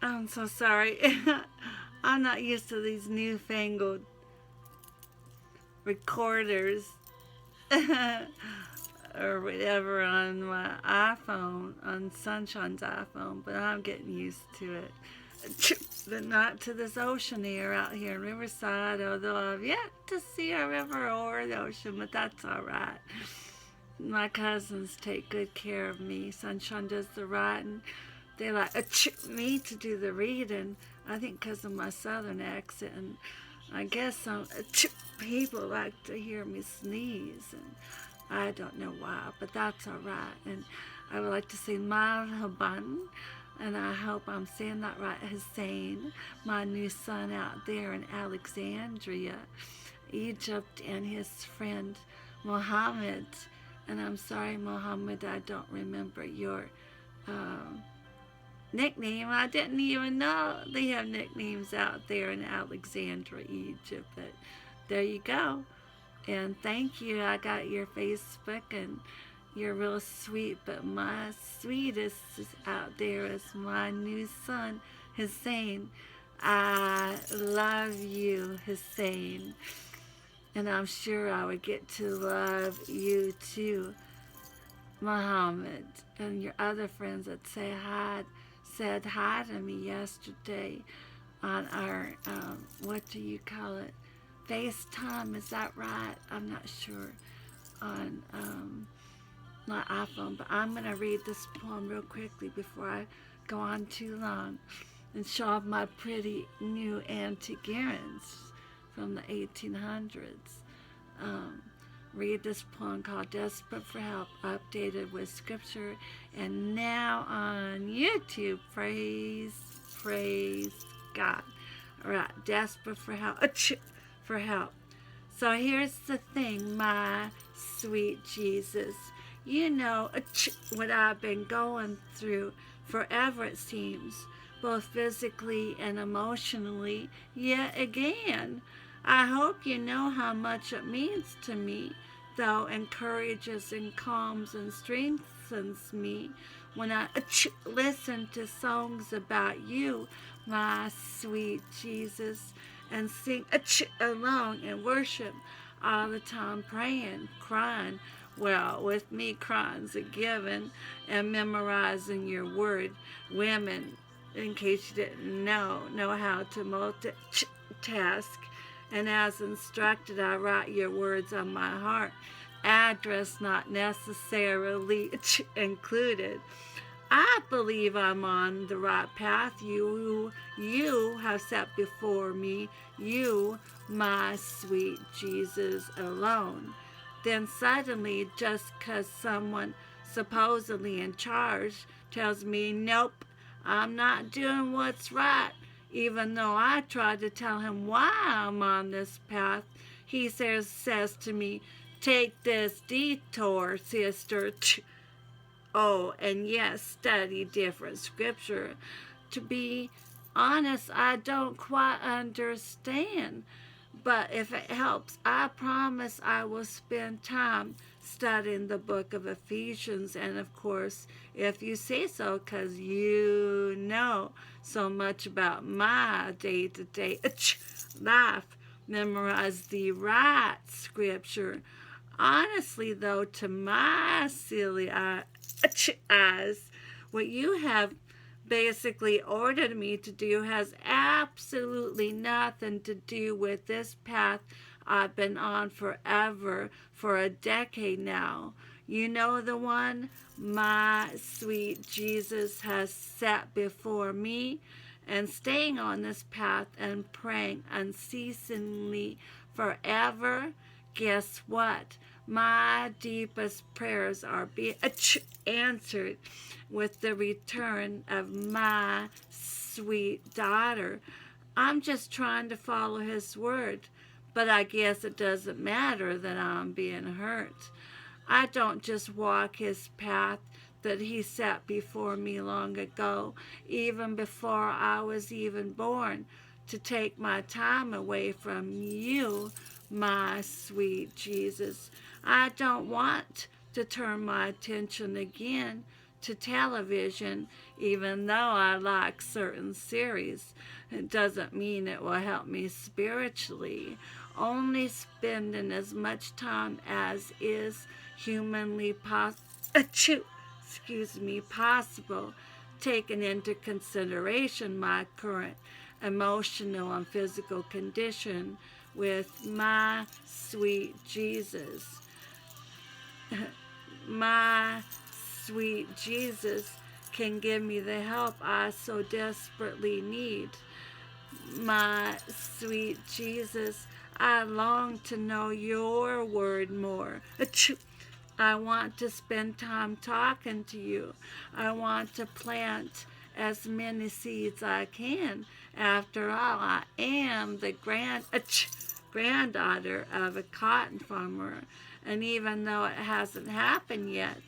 I'm so sorry. I'm not used to these newfangled recorders or whatever on my iPhone, on Sunshine's iPhone, but I'm getting used to it. But not to this ocean air out here in Riverside, although I've yet to see a river or the ocean, but that's all right. My cousins take good care of me. Sunshine does the writing. They like me to do the reading. I think because of my southern accent. And I guess some people like to hear me sneeze. And I don't know why, but that's all right. And I would like to say Marhaban, and I hope I'm saying that right, Hussein, my new son out there in Alexandria, Egypt, and his friend Mohammed. And I'm sorry, Mohammed, I don't remember your um, nickname. I didn't even know they have nicknames out there in Alexandria, Egypt. But there you go. And thank you. I got your Facebook, and you're real sweet. But my sweetest out there is my new son, Hussein. I love you, Hussein. And I'm sure I would get to love you too, Muhammad. And your other friends that said hi to me yesterday on our, what do you call it? FaceTime, is that right? I'm not sure on my iPhone, but I'm going to read this poem real quickly before I go on too long and show off my pretty new antique earrings from the 1800s. Read this poem called Desperate for Help, updated with scripture, and now on YouTube. Praise God. All right, desperate for help. For help. So here's the thing, my sweet Jesus. You know what I've been going through forever, it seems, both physically and emotionally, yet again. I hope you know how much it means to me, though encourages and calms and strengthens me when I listen to songs about you, my sweet Jesus, and sing along and worship all the time, praying, crying. Well, with me, crying's a given, and memorizing your word. Women, in case you didn't know how to multitask. And as instructed, I write your words on my heart, address not necessarily included. I believe I'm on the right path you have set before me, you, my sweet Jesus, alone. Then suddenly, just 'cause someone supposedly in charge tells me, nope, I'm not doing what's right, even though I tried to tell him why I'm on this path, he says to me, take this detour, sister. Oh, and yes, study different scripture. To be honest, I don't quite understand. But if it helps, I promise I will spend time studying the book of Ephesians. And of course, if you say so, because you know so much about my day-to-day life, memorize the right scripture. Honestly, though, to my silly eyes, what you have basically ordered me to do has absolutely nothing to do with this path I've been on forever, for a decade now. You know, the one my sweet Jesus has set before me, and staying on this path and praying unceasingly forever. Guess what? My deepest prayers are being answered with the return of my sweet daughter. I'm just trying to follow his word, but I guess it doesn't matter that I'm being hurt. I don't just walk his path that he set before me long ago, even before I was even born, to take my time away from you, my sweet Jesus. I don't want to turn my attention again to television, even though I like certain series. It doesn't mean it will help me spiritually. Only spending as much time as is humanly possible, taking into consideration my current emotional and physical condition with my sweet Jesus. My sweet Jesus can give me the help I so desperately need. My sweet Jesus, I long to know your word more. I want to spend time talking to you. I want to plant as many seeds I can. After all, I am the granddaughter of a cotton farmer, and even though it hasn't happened yet,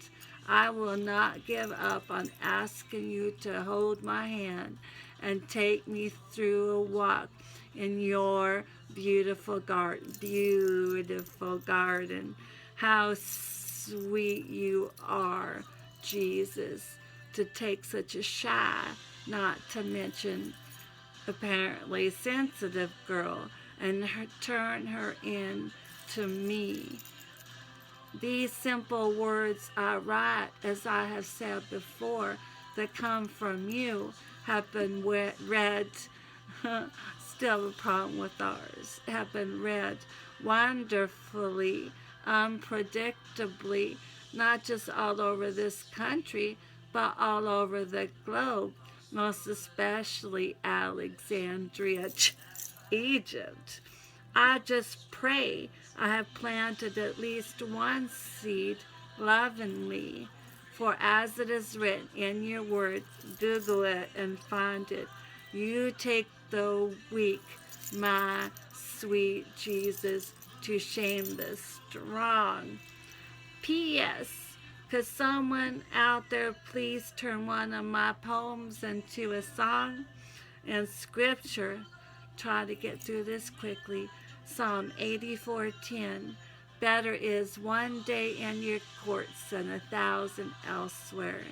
I will not give up on asking you to hold my hand and take me through a walk in your beautiful garden. Beautiful garden. How sweet you are, Jesus, to take such a shy, not to mention apparently sensitive girl and turn her into me. These simple words I write, as I have said before, that come from you, have been read, still a problem with ours, have been read wonderfully, unpredictably, not just all over this country, but all over the globe, most especially Alexandria, Egypt. I just pray I have planted at least one seed lovingly. For as it is written in your word, Google it and find it. You take the weak, my sweet Jesus, to shame the strong. P.S. Could someone out there please turn one of my poems into a song and scripture? Try to get through this quickly. Psalm 84:10. Better is one day in your courts than 1,000 elsewhere.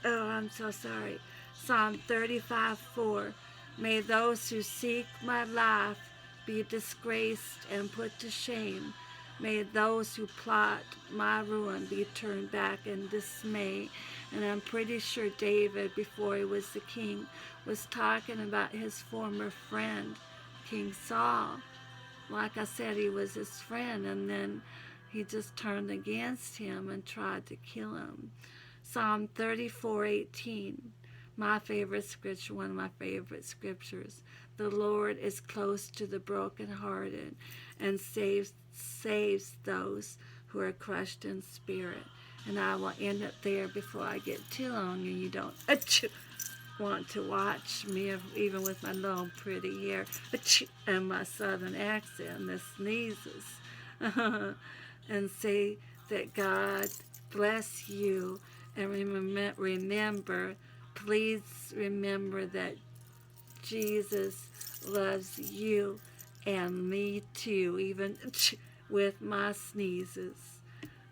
Oh, I'm so sorry. Psalm 35:4. May those who seek my life be disgraced and put to shame. May those who plot my ruin be turned back in dismay. And I'm pretty sure David, before he was the king, was talking about his former friend, King Saul. Like I said, he was his friend, and then he just turned against him and tried to kill him. Psalm 34:18, my favorite scripture, one of my favorite scriptures. The Lord is close to the brokenhearted and saves those who are crushed in spirit. And I will end it there before I get too long and you don't want to watch me, even with my long pretty hair and my southern accent, the sneezes, and say that God bless you. And remember, please remember that Jesus loves you and me too, even with my sneezes.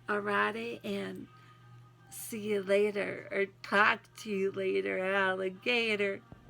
Alrighty, and see you later, or talk to you later, alligator.